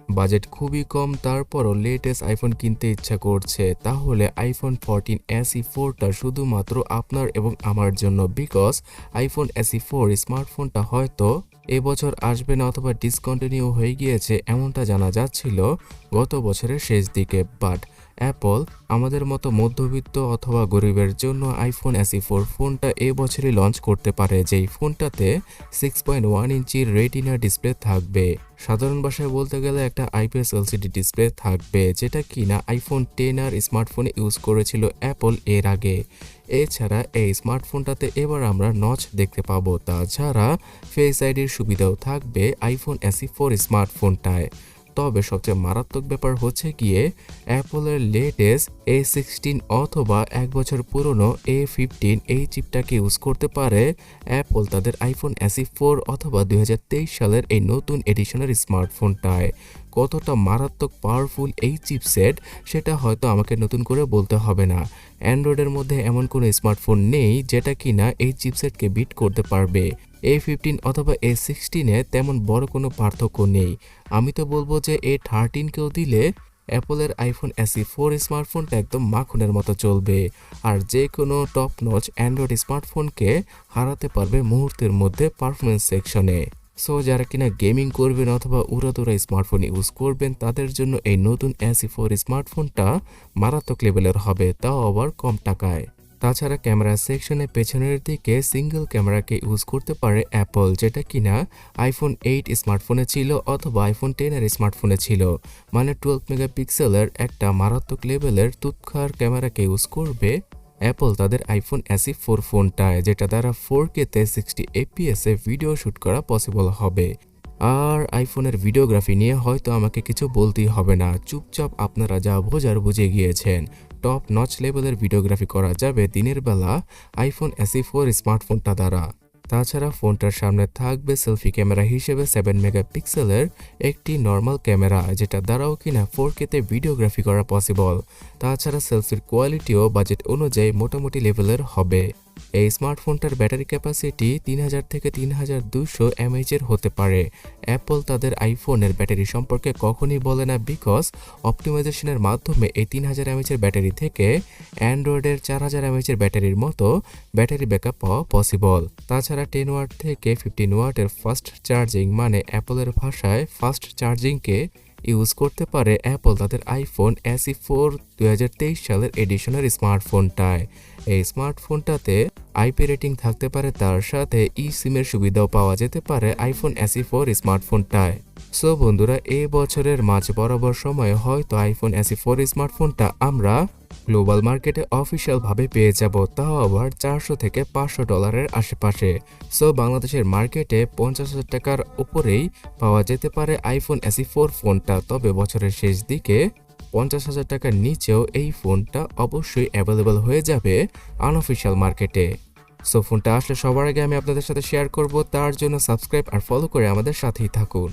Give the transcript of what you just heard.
Budget খুবই কম, তারপরও latest iPhone কিনতে ইচ্ছা করছে, তাহলে আইফোন 14 SE 4টা শুধুমাত্র আপনার এবং আমার জন্য। বিকজ আইফোন SE 4 স্মার্টফোনটা হয়তো এবছর আসবে না অথবা ডিসকন্টিনিউ হয়ে গিয়েছে এমনটা জানা যাচ্ছিল গত বছরের শেষ দিকে। বাট অ্যাপল আমাদের মতো মধ্যবিত্ত অথবা গরিবের জন্য আইফোন SE 4 ফোনটা এবছরই লঞ্চ করতে পারে, যেই ফোনটাতে 6.1 ইঞ্চির রেটিনা ডিসপ্লে থাকবে। সাধারণ ভাষায় বলতে গেলে একটা IPS LCD ডিসপ্লে থাকবে, যেটা কিনা আইফোন 10 আর স্মার্টফোনে ইউজ করেছিল অ্যাপল এর আগে। এছাড়া এই স্মার্টফোনটাতে এবার আমরা নচ দেখতে পাবো। তাছাড়া ফেস আইডির সুবিধাও থাকবে আইফোন SE 4 স্মার্টফোনটায়। তবে সবচেয়ে মারাত্মক ব্যাপার হচ্ছে গিয়ে অ্যাপলের লেটেস্ট A16 অথবা এক বছর পুরনো A15 এই চিপটাকে ইউজ করতে পারে অ্যাপল তাদের আইফোন SE 4 অথবা 2023 সালের এই নতুন এডিশনের স্মার্টফোনটায়। কতটা মারাত্মক পাওয়ারফুল এই চিপসেট সেটা হয়তো আমাকে নতুন করে বলতে হবে না। অ্যান্ড্রয়েডের মধ্যে এমন কোনো স্মার্টফোন নেই যেটা কিনা এই চিপসেটকে বিট করতে পারবে। A15 অথবা A16-এ তেমন বড় কোনো পার্থক্য নেই। আমি তো বলবো যে A13-কেও দিলে অ্যাপলের আইফোন SE 4 স্মার্টফোনটা একদম মাখনের মতো চলবে, আর যে কোনো টপ নচ অ্যান্ড্রয়েড স্মার্টফোনকে হারাতে পারবে মুহূর্তের মধ্যে পারফরমেন্স সেকশনে। সো যারা কিনা গেমিং করবেন অথবা উড়াদুরা স্মার্টফোন ইউজ করবেন তাদের জন্য এই নতুন SE 4 স্মার্টফোনটা মারাত্মক লেভেলের হবে, তাও আবার কম টাকায়। তাছাড়া ক্যামেরা সেকশনে পেছনের দিকে সিঙ্গেল ক্যামেরাকে ইউজ করতে পারে অ্যাপল, যেটা কিনা আইফোন 8 স্মার্টফোনে ছিল অথবা আইফোন 10 এর স্মার্টফোনে ছিল। মানে 12 মেগাপিক্সেলের একটা মারাত্মক লেভেলের তুৎখার ক্যামেরাকে ইউজ করবে অ্যাপল তাদের আইফোন SE 4 ফোনটায়, যেটা দ্বারা 4K-তে 60 FPS-এ ভিডিও শ্যুট করা পসিবল হবে। আর আইফোনের ভিডিওগ্রাফি নিয়ে হয়তো আমাকে কিছু বলতেই হবে না, চুপচাপ আপনারা যা বোঝার বুঝে গিয়েছেন। টপ নচ লেভেলের ভিডিওগ্রাফি করা যাবে দিনের বেলা আইফোন SE 4 স্মার্টফোনটা দ্বারা। তাছাড়া ফোনটার সামনে থাকবে সেলফি ক্যামেরা হিসেবে 7 মেগাপিক্সেলের একটি নর্মাল ক্যামেরা, যেটা দ্বারাও কিনা 4K-তে ভিডিওগ্রাফি করা পসিবল। তাছাড়া সেলফির কোয়ালিটিও বাজেট অনুযায়ী মোটামুটি লেভেলের হবে। এই স্মার্টফোনটার ব্যাটারি ক্যাপাসিটি 3000 থেকে 3200 mAh হতে পারে। অ্যাপল তাদের আইফোনের ব্যাটারি সম্পর্কে কখনই বলে না, বিকজ অপটিমাইজেশনের মাধ্যমে এই 3000 mAh ব্যাটারি থেকে অ্যান্ড্রয়েডের 4000 mAh ব্যাটারির মতো ব্যাটারি ব্যাকআপ পাওয়া পসিবল। তাছাড়া 10 ওয়াট থেকে 15 ওয়াটের ফাস্ট চার্জিং, মানে অ্যাপলের ভাষায় ফাস্ট চার্জিংকে ইউজ করতে পারে অ্যাপল তাদের আইফোন SE 4 2023 সালের এডিশনের স্মার্টফোনটায়। এই স্মার্টফোনটাতে IP রেটিং থাকতে পারে, তার সাথে সিমের সুবিধাও পাওয়া যেতে পারে আইফোন SE 4 স্মার্টফোনটায়। সো বন্ধুরা, এই বছরের মাঝ বরাবর সময়ে হয়তো আইফোন SE 4 স্মার্টফোনটা আমরা গ্লোবাল মার্কেটে অফিসিয়াল ভাবে পেয়ে যাব, তাও আবার $400 থেকে $500 আশেপাশে। সো বাংলাদেশের মার্কেটে 50,000 টাকার উপরেই পাওয়া যেতে পারে আইফোন SE 4 ফোনটা। তবে বছরের শেষ দিকে 50,000 টাকার নিচেও এই ফোনটা অবশ্যই অ্যাভেলেবল হয়ে যাবে আনঅফিসিয়াল মার্কেটে। সো ফোনটা আসলে সবার আগে আমি আপনাদের সাথে শেয়ার করব, তার জন্য সাবস্ক্রাইব আর ফলো করে আমাদের সাথেই থাকুন।